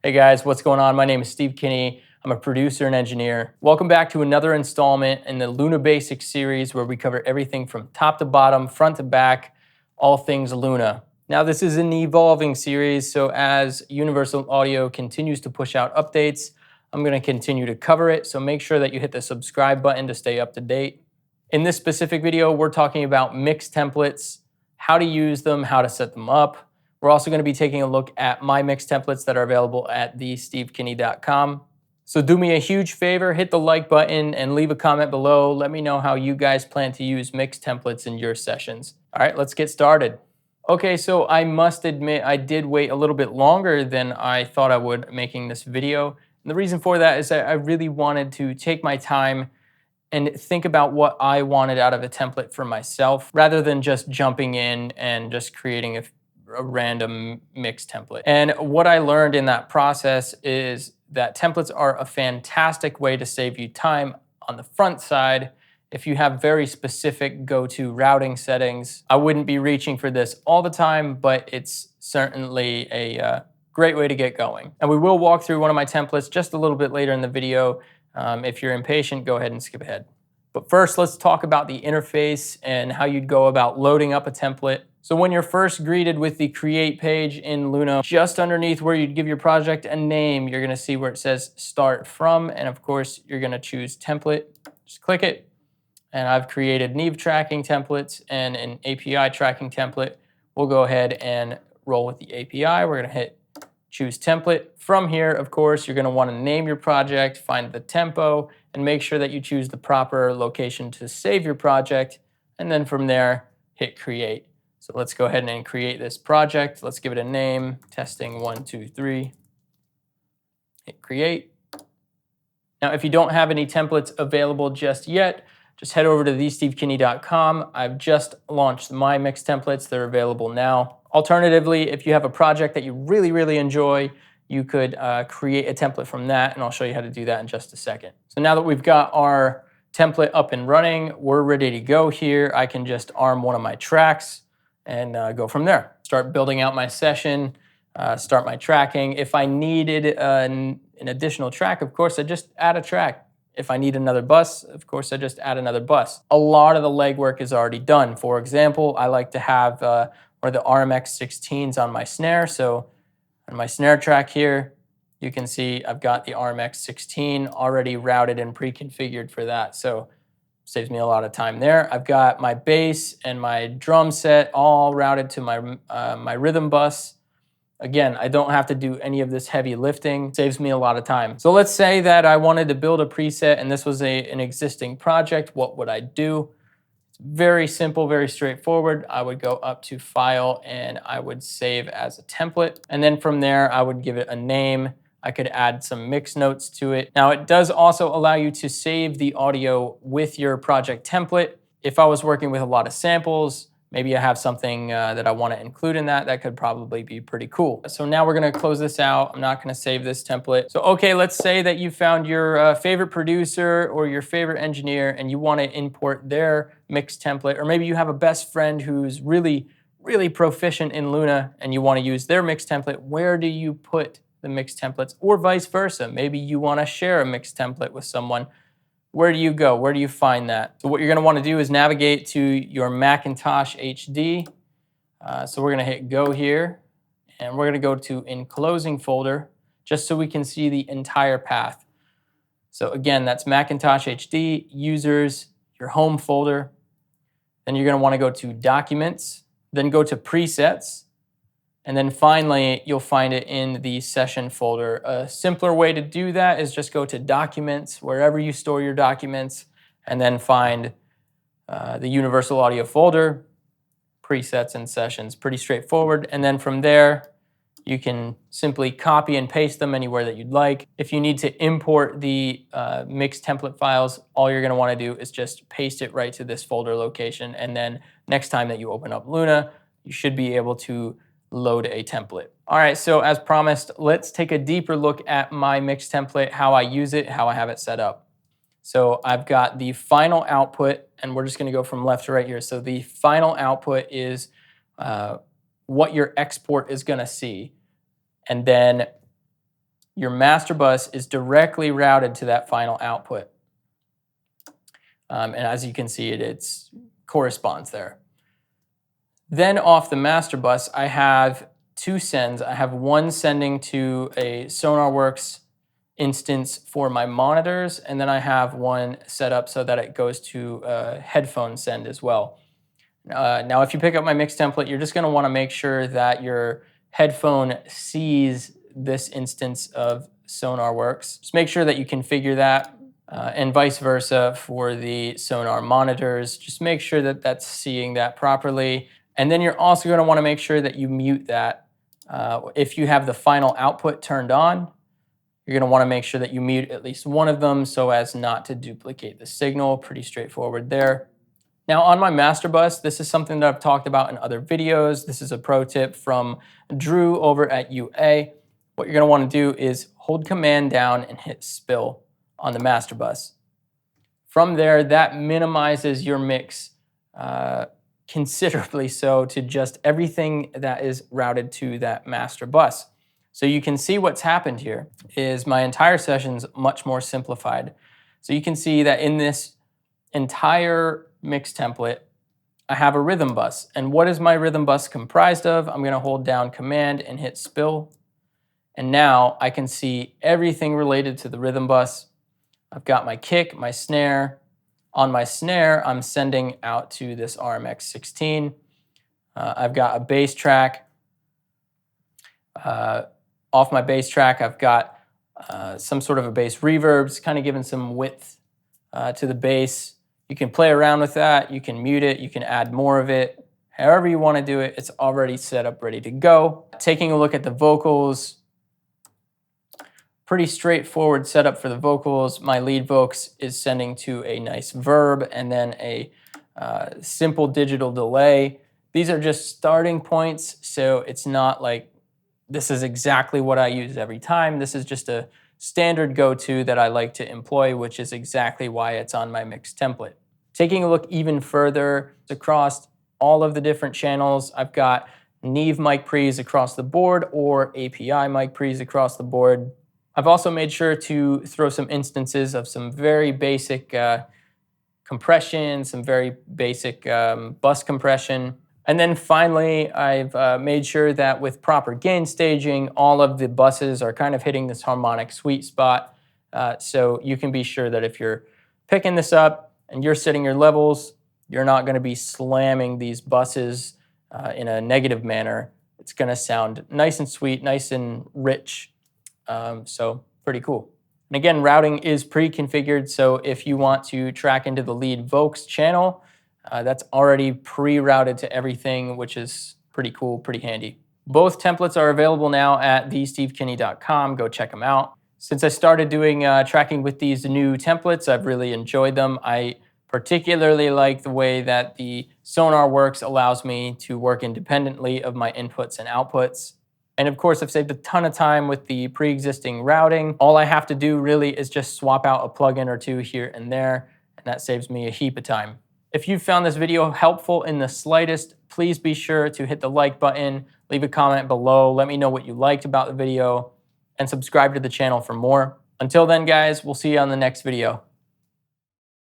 Hey guys, what's going on? My name is Steve Kinney. I'm a producer and engineer. Welcome back to another installment in the Luna Basics series where we cover everything from top to bottom, front to back, all things Luna. Now this is an evolving series, so as Universal Audio continues to push out updates, I'm going to continue to cover it, so make sure that you hit the subscribe button to stay up to date. In this specific video, we're talking about mix templates, how to use them, how to set them up. We're also going to be taking a look at my mix templates that are available at thestevekinney.com. So do me a huge favor, hit the like button and leave a comment below. Let me know how you guys plan to use mix templates in your sessions. All right, let's get started. Okay, so I must admit I did wait a little bit longer than I thought I would making this video. And the reason for that is that I really wanted to take my time and think about what I wanted out of a template for myself rather than just jumping in and just creating a random mix template. And what I learned in that process is that templates are a fantastic way to save you time on the front side if you have very specific go-to routing settings. I wouldn't be reaching for this all the time, but it's certainly a great way to get going. And we will walk through one of my templates just a little bit later in the video. If you're impatient, go ahead and skip ahead. But first, let's talk about the interface and how you'd go about loading up a template. So when you're first greeted with the create page in Luna, just underneath where you'd give your project a name, you're gonna see where it says start from, and of course, you're gonna choose template. Just click it, and I've created Neve tracking templates and an API tracking template. We'll go ahead and roll with the API. We're gonna hit choose template. From here, of course, you're gonna wanna name your project, find the tempo, and make sure that you choose the proper location to save your project. And then from there, hit create. So let's go ahead and create this project. Let's give it a name, testing 1, 2, 3. Hit create. Now, if you don't have any templates available just yet, just head over to thestevekinney.com. I've just launched my mix templates. They're available now. Alternatively, if you have a project that you really enjoy, you could create a template from that, and I'll show you how to do that in just a second. So now that we've got our template up and running, we're ready to go here. I can just arm one of my tracks and go from there. Start building out my session, start my tracking. If I needed an additional track, of course, I just add a track. If I need another bus, of course, I just add another bus. A lot of the legwork is already done. For example, I like to have one of the RMX 16s on my snare. So on my snare track here, you can see I've got the RMX 16 already routed and pre-configured for that. So saves me a lot of time there. I've got my bass and my drum set all routed to my, my rhythm bus. Again, I don't have to do any of this heavy lifting. Saves me a lot of time. So let's say that I wanted to build a preset and this was an existing project. What would I do? It's very simple, very straightforward. I would go up to File and I would save as a template. And then from there, I would give it a name. I could add some mix notes to it. Now, it does also allow you to save the audio with your project template. If I was working with a lot of samples, maybe I have something that I want to include in that, that could probably be pretty cool. So now we're going to close this out. I'm not going to save this template. So, okay, let's say that you found your favorite producer or your favorite engineer and you want to import their mix template, or maybe you have a best friend who's really proficient in Luna and you want to use their mix template. Where do you put the mix templates, or vice versa? Maybe you want to share a mix template with someone. Where do you go? Where do you find that? So what you're going to want to do is navigate to your Macintosh HD. So we're going to hit go here, and we're going to go to enclosing folder, just so we can see the entire path. So again, that's Macintosh HD, users, your home folder. Then you're going to want to go to documents, then go to presets. And then finally, you'll find it in the session folder. A simpler way to do that is just go to documents, wherever you store your documents, and then find the Universal Audio folder, presets and sessions. Pretty straightforward. And then from there, you can simply copy and paste them anywhere that you'd like. If you need to import the mix template files, all you're going to want to do is just paste it right to this folder location. And then next time that you open up Luna, you should be able to load a template. All right, so as promised, let's take a deeper look at my mix template, how I use it, how I have it set up. So I've got the final output, and we're just going to go from left to right here. So the final output is what your export is going to see. And then your master bus is directly routed to that final output. And as you can see, it corresponds there. Then off the master bus, I have two sends. I have one sending to a SonarWorks instance for my monitors, and then I have one set up so that it goes to a headphone send as well. Now, if you pick up my mix template, you're just going to want to make sure that your headphone sees this instance of SonarWorks. Just make sure that you configure that, and vice versa for the Sonar monitors. Just make sure that that's seeing that properly. And then you're also going to want to make sure that you mute that. If you have the final output turned on, you're going to want to make sure that you mute at least one of them so as not to duplicate the signal. Pretty straightforward there. Now on my master bus, this is something that I've talked about in other videos. This is a pro tip from Drew over at UA. What you're going to want to do is hold Command down and hit spill on the master bus. From there, that minimizes your mix considerably so to just everything that is routed to that master bus. So you can see what's happened here is my entire session's much more simplified. So you can see that in this entire mix template, I have a rhythm bus. And what is my rhythm bus comprised of? I'm going to hold down Command and hit spill. And now I can see everything related to the rhythm bus. I've got my kick, my snare. On my snare, I'm sending out to this RMX16. I've got a bass track. Off my bass track, I've got some sort of a bass reverb, it's kind of giving some width to the bass. You can play around with that. You can mute it. You can add more of it. However you want to do it, it's already set up, ready to go. Taking a look at the vocals, pretty straightforward setup for the vocals. My lead vocals is sending to a nice verb and then a simple digital delay. These are just starting points, so it's not like this is exactly what I use every time. This is just a standard go-to that I like to employ, which is exactly why it's on my mix template. Taking a look even further across all of the different channels, I've got Neve mic pre's across the board or API mic pre's across the board. I've also made sure to throw some instances of some very basic compression, some very basic bus compression. And then finally, I've made sure that with proper gain staging, all of the buses are kind of hitting this harmonic sweet spot. So you can be sure that if you're picking this up and you're setting your levels, you're not going to be slamming these buses in a negative manner. It's going to sound nice and sweet, nice and rich. So pretty cool. And again, routing is pre-configured. So if you want to track into the lead Vox channel, that's already pre-routed to everything, which is pretty cool, pretty handy. Both templates are available now at thestevekinney.com. Go check them out. Since I started doing tracking with these new templates, I've really enjoyed them. I particularly like the way that the SonarWorks allows me to work independently of my inputs and outputs. And of course, I've saved a ton of time with the pre-existing routing. All I have to do really is just swap out a plugin or two here and there, and that saves me a heap of time. If you found this video helpful in the slightest, please be sure to hit the like button, leave a comment below, let me know what you liked about the video, and subscribe to the channel for more. Until then, guys, we'll see you on the next video.